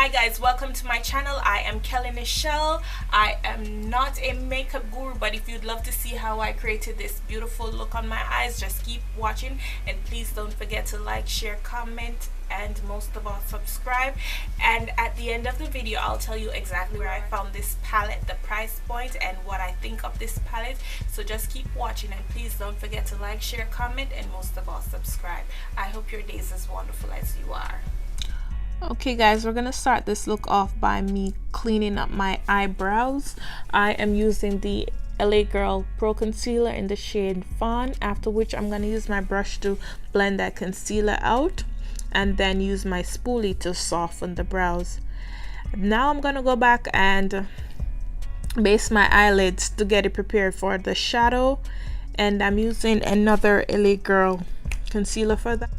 Hi guys, welcome to my channel. I am Kellyneshell. I am not a makeup guru, but if you'd love to see how I created this beautiful look on my eyes, just keep watching, and please don't forget to like, share, comment, and most of all subscribe. And at the end of the video I'll tell you exactly where I found this palette, the price point, and what I think of this palette. So just keep watching, and please don't forget to like, share, comment, and most of all subscribe. I hope your day is as wonderful as you are. Okay guys, we're gonna start this look off by me cleaning up my eyebrows. I am using the LA Girl Pro Concealer in the shade Fawn, after which I'm gonna use my brush to blend that concealer out and then use my spoolie to soften the brows. Now I'm gonna go back and base my eyelids to get it prepared for the shadow, and I'm using another LA Girl concealer for that.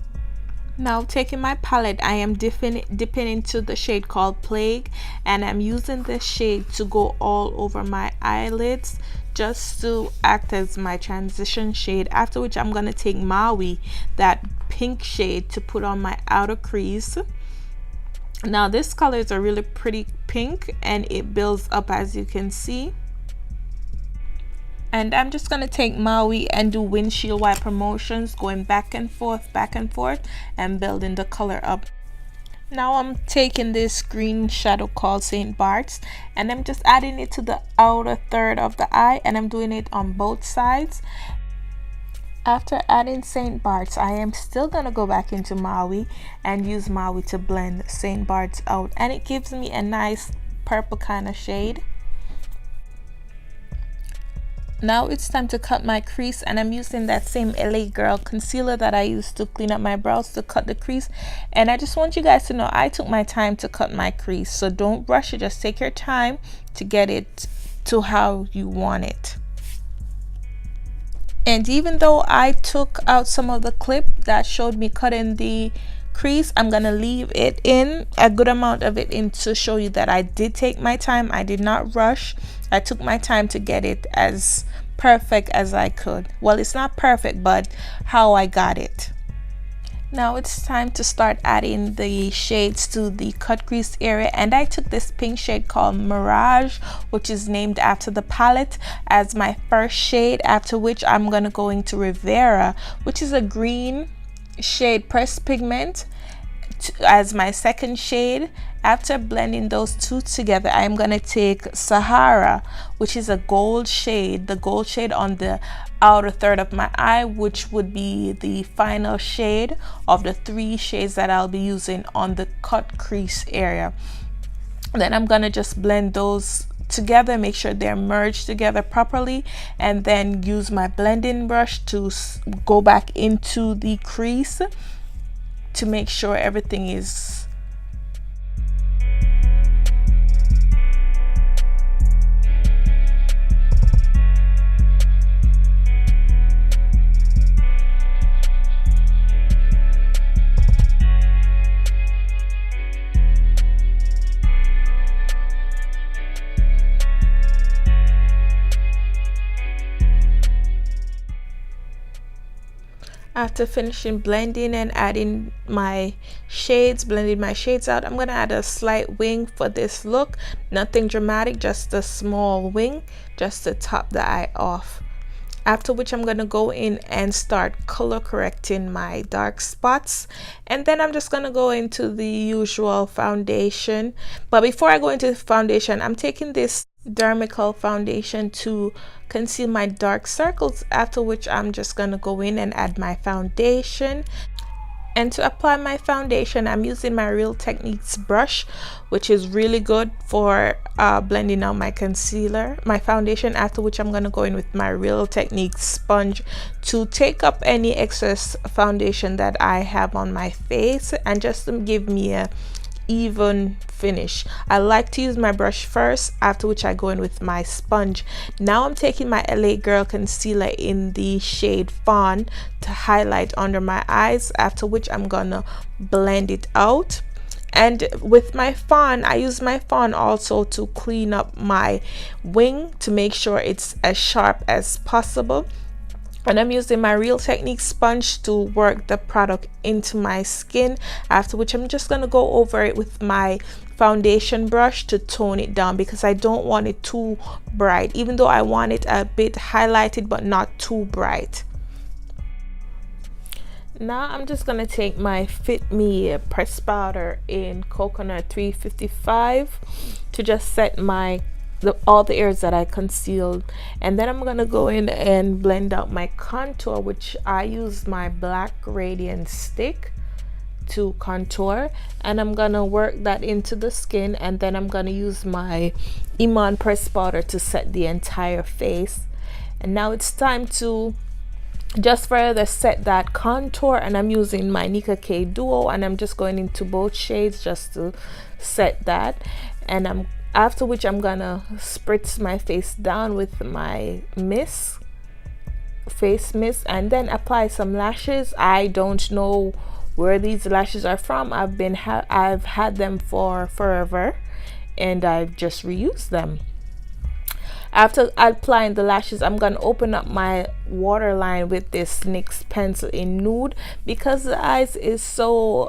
Now taking my palette, I am dipping into the shade called Plague, and I'm using this shade to go all over my eyelids just to act as my transition shade, after which I'm going to take Maui, that pink shade, to put on my outer crease. Now this color is a really pretty pink and it builds up, as you can see. And I'm just going to take Maui and do windshield wiper motions, going back and forth, and building the color up. Now I'm taking this green shadow called St. Bart's, and I'm just adding it to the outer third of the eye, and I'm doing it on both sides. After adding St. Bart's, I am still going to go back into Maui and use Maui to blend St. Bart's out, and it gives me a nice purple kind of shade. Now it's time to cut my crease, and I'm using that same LA Girl concealer that I used to clean up my brows to cut the crease. And I just want you guys to know I took my time to cut my crease, so don't rush it. Just take your time to get it to how you want it. And even though I took out some of the clip that showed me cutting the crease, I'm gonna leave it in, a good amount of it in, to show you that I did take my time. I did not rush. I took my time to get it as perfect as I could. Well, it's not perfect, but how I got it. Now it's time to start adding the shades to the cut crease area, and I took this pink shade called Mirage, which is named after the palette, as my first shade, after which I'm gonna go into Rivera, which is a green shade pressed pigment, as my second shade. After blending those two together, I'm going to take Sahara, which is a gold shade, the gold shade on the outer third of my eye, which would be the final shade of the three shades that I'll be using on the cut crease area. Then I'm going to just blend those together, make sure they're merged together properly, and then use my blending brush to go back into the crease to make sure everything is After finishing blending and adding my shades, blending my shades out, I'm going to add a slight wing for this look. Nothing dramatic, just a small wing, just to top the eye off. After which I'm going to go in and start color correcting my dark spots, and then I'm just going to go into the usual foundation. But before I go into the foundation, I'm taking this Dermical foundation to conceal my dark circles, after which I'm just going to go in and add my foundation. And to apply my foundation, I'm using my Real Techniques brush, which is really good for blending out my concealer, my foundation, after which I'm going to go in with my Real Techniques sponge to take up any excess foundation that I have on my face, and just to give me a even finish. I like to use my brush first, after which I go in with my sponge. Now I'm taking my LA Girl concealer in the shade Fawn to highlight under my eyes, after which I'm gonna blend it out. And with my Fawn, I use my Fawn also to clean up my wing to make sure it's as sharp as possible. And I'm using my Real Techniques sponge to work the product into my skin, after which I'm just going to go over it with my foundation brush to tone it down because I don't want it too bright, even though I want it a bit highlighted but not too bright. Now I'm just gonna take my Fit Me press powder in Coconut 355 to just set all the areas that I concealed, and then I'm gonna go in and blend out my contour, which I use my Black Radiance stick to contour, and I'm gonna work that into the skin, and then I'm gonna use my Iman press powder to set the entire face. And now it's time to just further set that contour, and I'm using my Nika K Duo, and I'm just going into both shades just to set that. And after which I'm gonna spritz my face down with my face mist, and then apply some lashes. I don't know where these lashes are from. I've had them for forever, and I've just reused them. After applying the lashes, I'm gonna open up my waterline with this NYX pencil in nude. Because the eyes is so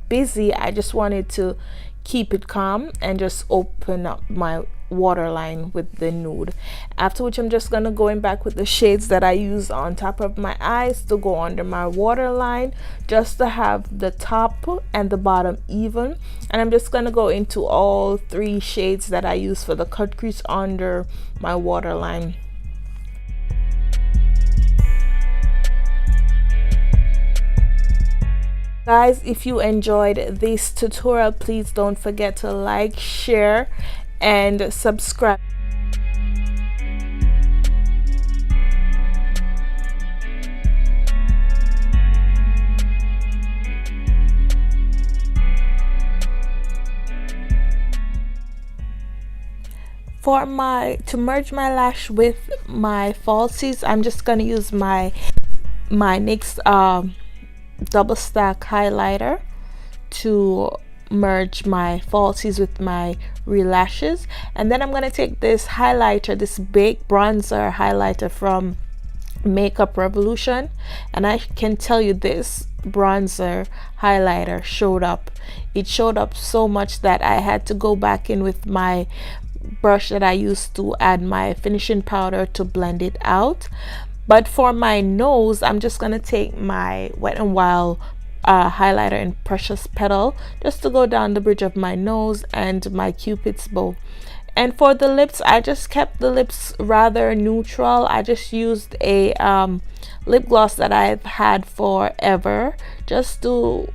busy, I just wanted to keep it calm and just open up my waterline with the nude. After which I'm just gonna go in back with the shades that I use on top of my eyes to go under my waterline, just to have the top and the bottom even. And I'm just gonna go into all 3 shades that I use for the cut crease under my waterline. Guys, if you enjoyed this tutorial, please don't forget to like, share, and subscribe. To merge my lash with my falsies, I'm just gonna use my NYX double stack highlighter to merge my falsies with my real lashes. And then I'm gonna take this highlighter, this baked bronzer highlighter from Makeup Revolution, and I can tell you this bronzer highlighter showed up. It showed up so much that I had to go back in with my brush that I used to add my finishing powder to blend it out. But for my nose, I'm just gonna take my Wet n Wild highlighter in Precious Petal just to go down the bridge of my nose and my Cupid's bow. And for the lips, I just kept the lips rather neutral. I just used a lip gloss that I've had forever just to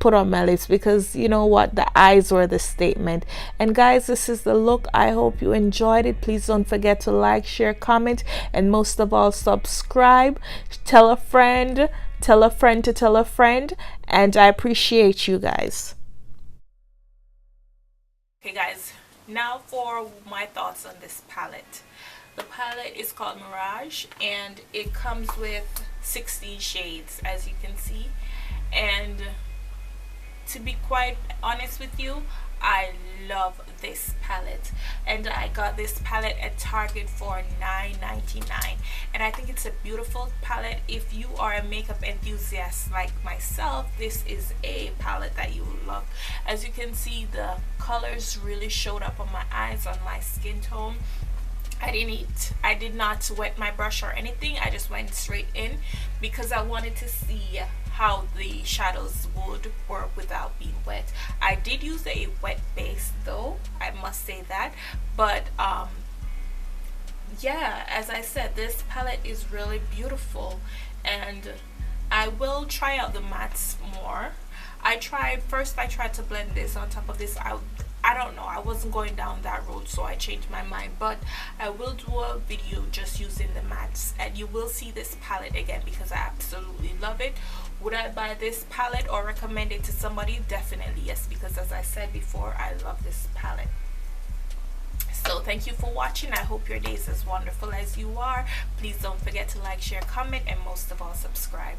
put on my lips, because you know what, the eyes were the statement. And guys, this is the look. I hope you enjoyed it. Please don't forget to like, share, comment, and most of all, subscribe. Tell a friend, tell a friend to tell a friend, and I appreciate you guys. Okay guys, now for my thoughts on this palette. The palette is called Mirage, and it comes with 16 shades, as you can see. And to be quite honest with you, I love this palette, and I got this palette at Target for $9.99, and I think it's a beautiful palette. If you are a makeup enthusiast like myself, this is a palette that you will love. As you can see, the colors really showed up on my eyes, on my skin tone. I did not wet my brush or anything. I just went straight in because I wanted to see how the shadows would work without being wet. I did use a wet base though, I must say that. But yeah, as I said, this palette is really beautiful, and I will try out the mattes more. I tried to blend this on top of this. I don't know, I wasn't going down that road, so I changed my mind. But I will do a video just using the mattes, and you will see this palette again because I absolutely love it. Would I buy this palette or recommend it to somebody? Definitely yes, because as I said before, I love this palette. So thank you for watching. I hope your day is as wonderful as you are. Please don't forget to like, share, comment, and most of all, subscribe.